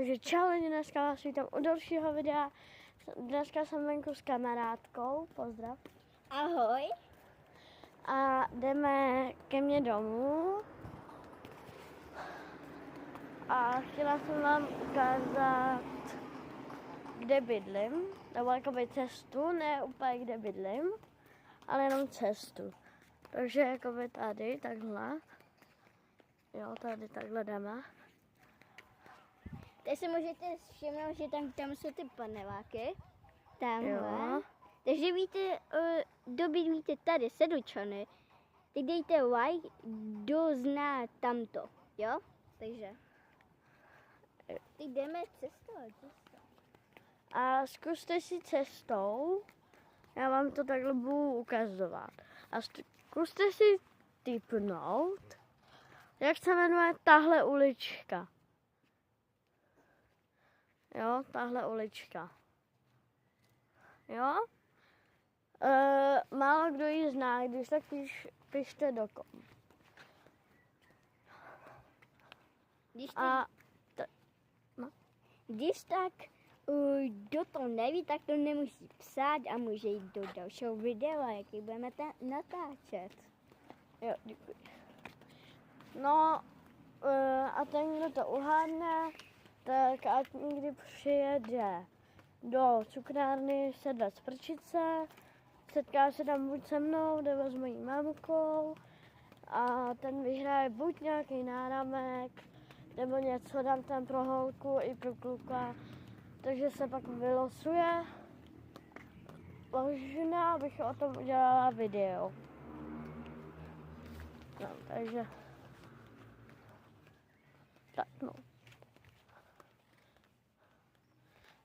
Takže čau lidi, dneska vás vítám u dalšího videa. Dneska jsem venku s kamarádkou, pozdrav. Ahoj. A jdeme ke mně domů. A chtěla jsem vám ukázat, kde bydlím. Nebo jakoby cestu, ne úplně kde bydlím, ale jenom cestu. Takže jakoby tady, takhle. Jo, tady takhle jdeme. Teď si můžete všimnout, že tam jsou ty paneláky. Tamhle. Jo. Takže víte, kdo bydlíte tady, Sedlčany, tak dejte like, kdo zná tamto, jo? Takže. Teď jdeme cestou. A zkuste si cestou, já vám to takhle budu ukazovat. A zkuste si tipnout, jak se jmenuje tahle ulička. Jo, tahle ulička. Jo? Málo kdo ji zná, když tak pište do kom. Když tak, kdo to neví, tak to nemusí psát a může jít do dalšího videa, jaký budeme natáčet. Jo, děkuji. No, a ten, kdo to uhádne, tak ať někdy přijede do cukrárny Sedlec Prčice, setká se tam buď se mnou, nebo s mojí mamkou a ten vyhraje buď nějaký náramek, nebo něco, dám tam pro holku i pro kluka, takže se pak vylosuje. Možná bych o tom udělala video. No, takže tak no.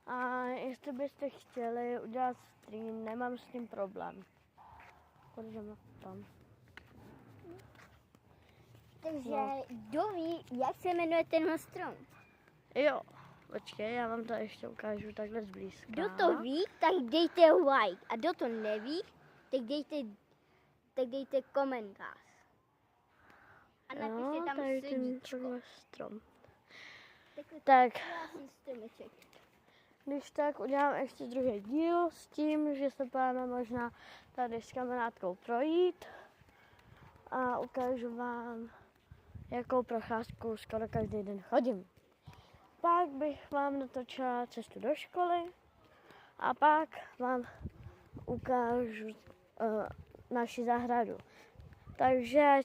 A jestli byste chtěli udělat stream, nemám s tím problém. Podívejme tam. Takže No. kdo ví, jak se jmenuje tenhle strom? Jo, počkej, já vám to ještě ukážu takhle zblízka. Kdo to ví, tak dejte like. A kdo to neví, tak dejte komentář. A napište tam tady ten srdíčko. takhle strom. Takový Tak, krásný stromeček. když tak udělám ještě druhý díl s tím, že se půjdeme možná tady s kamarádkou projít a ukážu vám, jakou procházku skoro každý den chodím. Pak bych vám natočila cestu do školy a pak vám ukážu naši zahradu. Takže